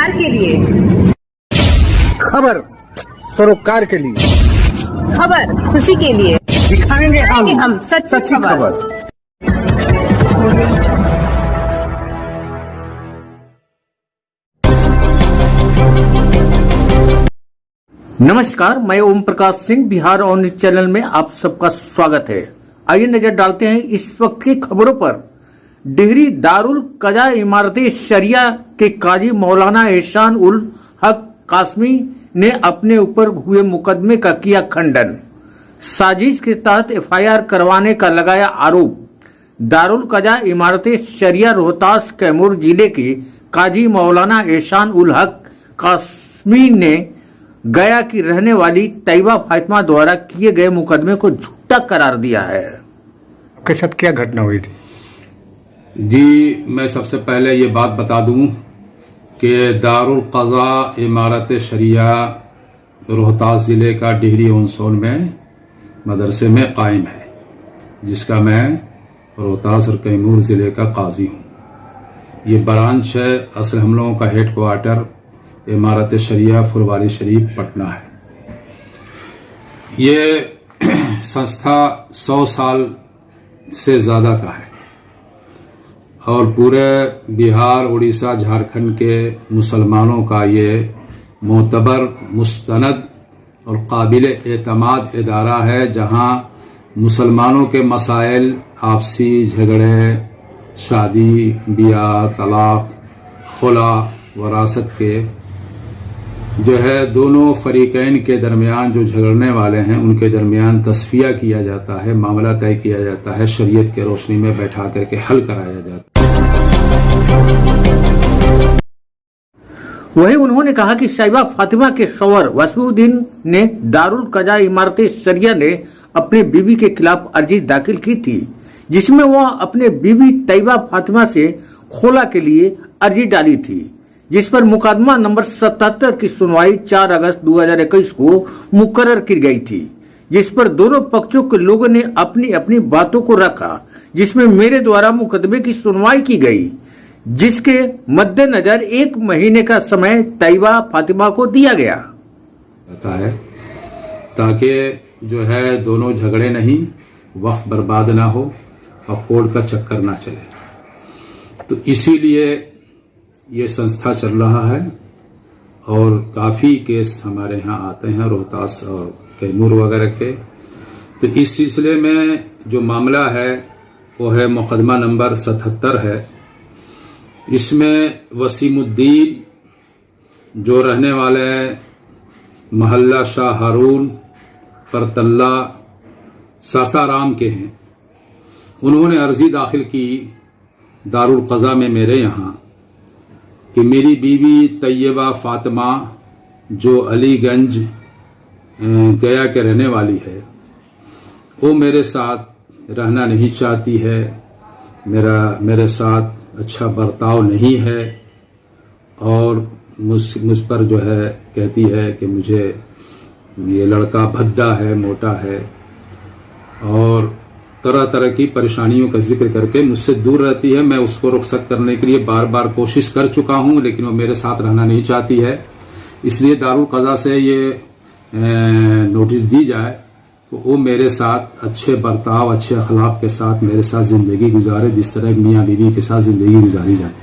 सरोकार के लिए, खबर सरोकार के लिए, खबर खुशी के लिए, दिखाएंगे हम सच्ची खबर। नमस्कार, मैं Om Prakash Singh, Bihar on news channel में आप सबका स्वागत है। आइए नजर डालते हैं इस वक्त की खबरों पर। डिहरी दारुल कजा इमारती शरिया के काजी मौलाना एहसान उल हक कासमी ने अपने ऊपर हुए मुकदमे का किया खंडन। साजिश के तहत एफआईआर करवाने का लगाया आरोप। दारुल कजा इमारती शरिया रोहतास कैमूर जिले के काजी मौलाना एहसान उल हक कासमी ने गया की रहने वाली तैयबा फातिमा द्वारा किए गए मुकदमे को झूठा करार दिया है। आपके साथ क्या घटना हुई थी? जी, मैं सबसे पहले ये बात बता दूं कि दारुल क़ज़ा इमारत शरिया रोहतास ज़िले का डिहरी ऑन में मदरसे में कायम है, जिसका मैं रोहतास और कैमूर ज़िले का काजी हूँ। ये ब्रांच है। असल हम लोगों का हेड क्वार्टर इमारत शरिया फुलवारी शरीफ पटना है। ये संस्था 100 साल से ज़्यादा का है और पूरे बिहार, उड़ीसा, झारखंड के मुसलमानों का ये मोतबर, मुस्तनद और काबिल एतमाद इदारा है, जहां मुसलमानों के मसाइल, आपसी झगड़े, शादी, बियाह, तलाक, खुला, वरासत के जो है दोनों फरीकैन के दरमियान जो झगड़ने वाले हैं उनके दरमियान तस्फिया किया जाता है, मामला तय किया जाता है, शरीयत के रोशनी में बैठा करके हल कराया जाता है। वहीं उन्होंने कहा कि तैयबा फातिमा के शौहर वसीमुद्दीन ने दारुल कजा इमारती शरिया ने अपने बीवी के खिलाफ अर्जी दाखिल की थी, जिसमें वह अपने बीवी तैयबा फातिमा से खोला के लिए अर्जी डाली थी, जिस पर मुकदमा नंबर 77 की सुनवाई 4 अगस्त 2021 को मुकर्रर की गई थी, जिस पर दोनों पक्षों के लोगों ने अपनी अपनी बातों को रखा, जिसमें मेरे द्वारा मुकदमे की सुनवाई की गई, जिसके मद्देनजर 1 महीने का समय तैयबा फातिमा को दिया गया है, ताकि जो है दोनों झगड़े नहीं, वक्त बर्बाद ना हो और कोर्ट का चक्कर ना चले। तो इसीलिए ये संस्था चल रहा है और काफ़ी केस हमारे यहाँ आते हैं रोहतास और कैमूर वगैरह के। तो इस सिलसिले में जो मामला है वो है मुकदमा नंबर 77 है। इसमें वसीमुद्दीन जो रहने वाले महल्ला शाह हारून परतल्ला सासाराम के हैं, उन्होंने अर्जी दाखिल की दारुल क़ज़ा में मेरे यहाँ कि मेरी बीवी तैयबा फातिमा जो अलीगंज गया के रहने वाली है, वो मेरे साथ रहना नहीं चाहती है, मेरे साथ अच्छा बर्ताव नहीं है और मुझ पर जो है कहती है कि मुझे ये लड़का भद्दा है, मोटा है और तरह तरह की परेशानियों का जिक्र करके मुझसे दूर रहती है। मैं उसको रुखसत करने के लिए बार बार कोशिश कर चुका हूं, लेकिन वो मेरे साथ रहना नहीं चाहती है। इसलिए दारुल क़ज़ा से ये नोटिस दी जाए तो वो मेरे साथ अच्छे बर्ताव, अच्छे अखलाक के साथ मेरे साथ ज़िंदगी गुजारे, जिस तरह मियाँ बीवी के साथ ज़िंदगी गुजारी जाती।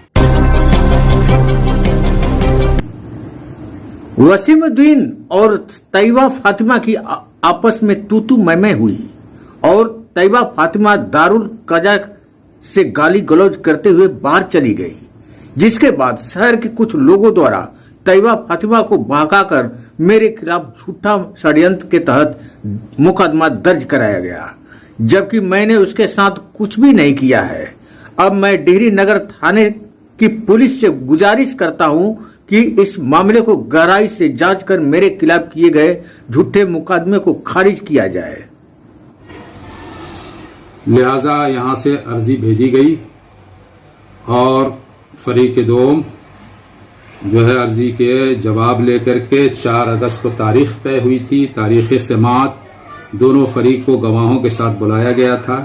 वसीमुद्दीन और तैयबा फातिमा की आपस में तू मैं हुई और तैयबा फातिमा दारुल कजा से गाली गलौज करते हुए बाहर चली गई, जिसके बाद शहर के कुछ लोगों द्वारा तैयबा फातिमा को बहकाकर मेरे खिलाफ झूठा षड्यंत्र के तहत मुकदमा दर्ज कराया गया, जबकि मैंने उसके साथ कुछ भी नहीं किया है। अब मैं डिहरी नगर थाने की पुलिस से गुजारिश करता हूं कि इस मामले को गहराई से जांच कर मेरे खिलाफ किए गए झूठे मुकदमे को खारिज किया जाए। लिहाजा यहाँ से अर्जी भेजी गई और फरीक दोम जो है अर्जी के जवाब लेकर के 4 अगस्त को तारीख तय हुई थी। तारीख समात दोनों फरीक को गवाहों के साथ बुलाया गया था।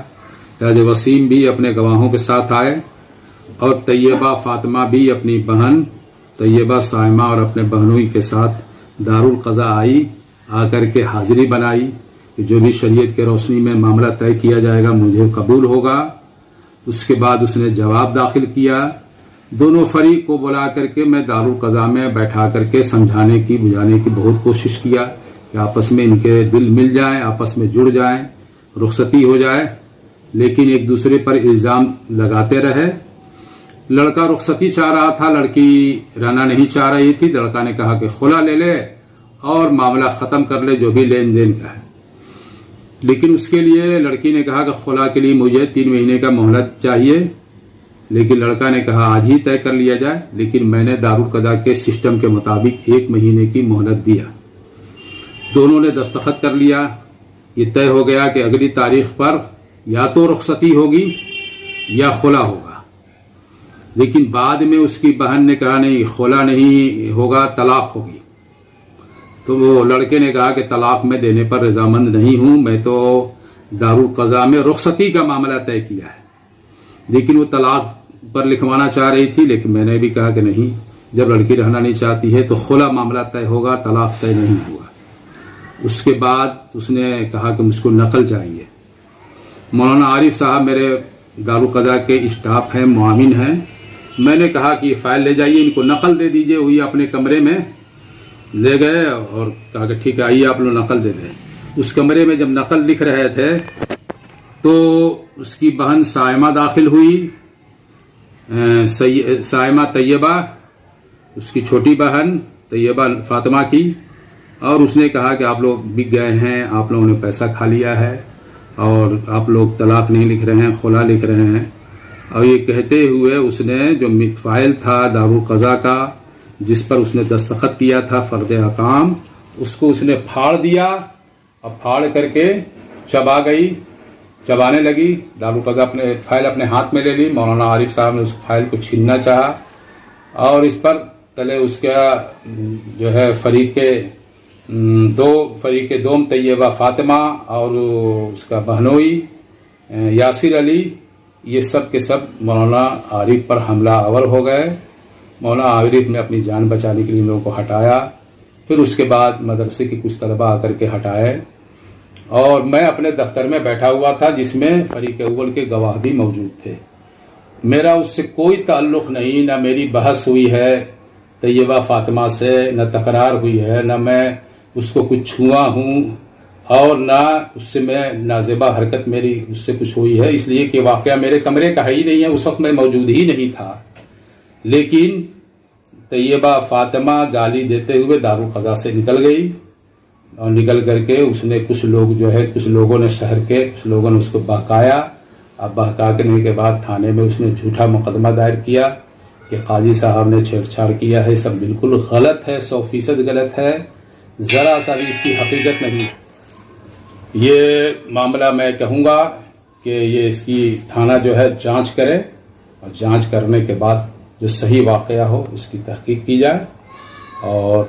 लिहाजा वसीम भी अपने गवाहों के साथ आए और तैयबा फातिमा भी अपनी बहन طیبہ صائمہ اور اپنے بہنوئی کے ساتھ دارالقضا آئی، آ کر کے حاضری بنائی کہ جو بھی شریعت کے روشنی میں معاملہ طے کیا جائے گا مجھے قبول ہوگا۔ اس کے بعد اس نے جواب داخل کیا۔ دونوں فریق کو بلا کر کے میں دارالقضا میں بیٹھا کر کے سمجھانے کی بجھانے کی بہت کوشش کیا کہ آپس میں ان کے دل مل جائیں، آپس میں جڑ جائیں، رخصتی ہو جائے، لیکن ایک دوسرے پر الزام لگاتے رہے۔ لڑکا رخصتی چاہ رہا تھا، لڑکی رہنا نہیں چاہ رہی تھی۔ لڑکا نے کہا کہ خلا لے لے اور معاملہ ختم کر لے جو بھی لین دین کا ہے، لیکن اس کے لیے لڑکی نے کہا کہ خلا کے لیے مجھے 3 مہینے کا مہلت چاہیے، لیکن لڑکا نے کہا آج ہی طے کر لیا جائے، لیکن میں نے دارالقضا کے سسٹم کے مطابق 1 مہینے کی مہلت دیا۔ دونوں نے دستخط کر لیا، یہ طے ہو گیا کہ اگلی تاریخ پر یا تو رخصتی ہوگی یا خلا ہوگا۔ لیکن بعد میں اس کی بہن نے کہا نہیں خلا نہیں ہوگا، طلاق ہوگی۔ تو وہ لڑکے نے کہا کہ طلاق میں دینے پر رضامند نہیں ہوں، میں تو دارالقضا میں رخصتی کا معاملہ طے کیا ہے۔ لیکن وہ طلاق پر لکھوانا چاہ رہی تھی، لیکن میں نے بھی کہا کہ نہیں، جب لڑکی رہنا نہیں چاہتی ہے تو خلا معاملہ طے ہوگا، طلاق طے نہیں ہوا۔ اس کے بعد اس نے کہا کہ مجھ کو نقل چاہیے۔ مولانا عارف صاحب میرے دارالقضا کے اسٹاف ہیں، معاون ہیں۔ میں نے کہا کہ یہ فائل لے جائیے، ان کو نقل دے دیجئے۔ وہی اپنے کمرے میں لے گئے اور کہا کہ ٹھیک ہے آئیے آپ لوگ نقل دے دیں۔ اس کمرے میں جب نقل لکھ رہے تھے تو اس کی بہن صائمہ داخل ہوئی، صائمہ طیبہ، اس کی چھوٹی بہن طیبہ فاطمہ کی، اور اس نے کہا کہ آپ لوگ بک گئے ہیں، آپ لوگوں نے پیسہ کھا لیا ہے اور آپ لوگ طلاق نہیں لکھ رہے ہیں، خلا لکھ رہے ہیں۔ اور یہ کہتے ہوئے اس نے جو فائل تھا دارالقضا کا جس پر اس نے دستخط کیا تھا فرد احکام، اس کو اس نے پھاڑ دیا اور پھاڑ کر کے چبانے لگی۔ دارالقضا اپنے فائل اپنے ہاتھ میں لے لی۔ مولانا عارف صاحب نے اس فائل کو چھیننا چاہا اور اس پر تلے اس کا جو ہے فریق دوم طیبہ فاطمہ اور اس کا بہنوئی یاسر علی، یہ سب کے سب مولانا عارف پر حملہ آور ہو گئے۔ مولانا عارف نے اپنی جان بچانے کے لیے ان لوگوں کو ہٹایا، پھر اس کے بعد مدرسے کے کچھ طلبہ آ کر کے ہٹائے، اور میں اپنے دفتر میں بیٹھا ہوا تھا جس میں فریق اول کے گواہ بھی موجود تھے۔ میرا اس سے کوئی تعلق نہیں، نہ میری بحث ہوئی ہے طیبہ فاطمہ سے، نہ تکرار ہوئی ہے، نہ میں اس کو کچھ چھوا ہوں، اور نہ اس سے میں نازیبہ حرکت میری اس سے کچھ ہوئی ہے، اس لیے کہ واقعہ میرے کمرے کا ہی نہیں ہے، اس وقت میں موجود ہی نہیں تھا۔ لیکن طیبہ فاطمہ گالی دیتے ہوئے دارالقضا سے نکل گئی، اور نکل کر کے اس نے کچھ لوگوں نے شہر کے کچھ لوگوں نے اس کو بہکایا۔ اب بہکا کرنے کے بعد تھانے میں اس نے جھوٹا مقدمہ دائر کیا کہ قاضی صاحب نے چھیڑ چھاڑ کیا ہے، سب بالکل غلط ہے، 100% غلط ہے، ذرا سا بھی اس کی حقیقت نہیں۔ یہ معاملہ میں کہوں گا کہ یہ اس کی تھانہ جو ہے جانچ کرے، اور جانچ کرنے کے بعد جو صحیح واقعہ ہو اس کی تحقیق کی جائے۔ اور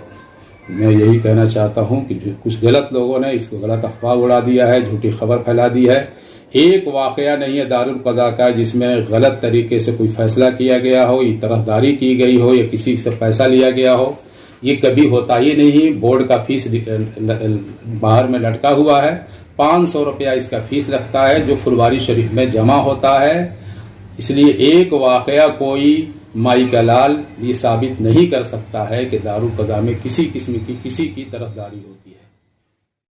میں یہی کہنا چاہتا ہوں کہ جو کچھ غلط لوگوں نے اس کو غلط افواہ اڑا دیا ہے، جھوٹی خبر پھیلا دی ہے۔ ایک واقعہ نہیں ہے دارالقضا کا جس میں غلط طریقے سے کوئی فیصلہ کیا گیا ہو، یا طرفداری کی گئی ہو، یا کسی سے پیسہ لیا گیا ہو، یہ کبھی ہوتا ہی نہیں۔ بورڈ کا فیس باہر میں لٹکا ہوا ہے، 500 روپیہ اس کا فیس لگتا ہے جو فلواری شریف میں جمع ہوتا ہے۔ اس لیے ایک واقعہ کوئی مائی کا لال یہ ثابت نہیں کر سکتا ہے کہ دارالقضا میں کسی قسم کی کسی کی طرفداری ہوتی ہے۔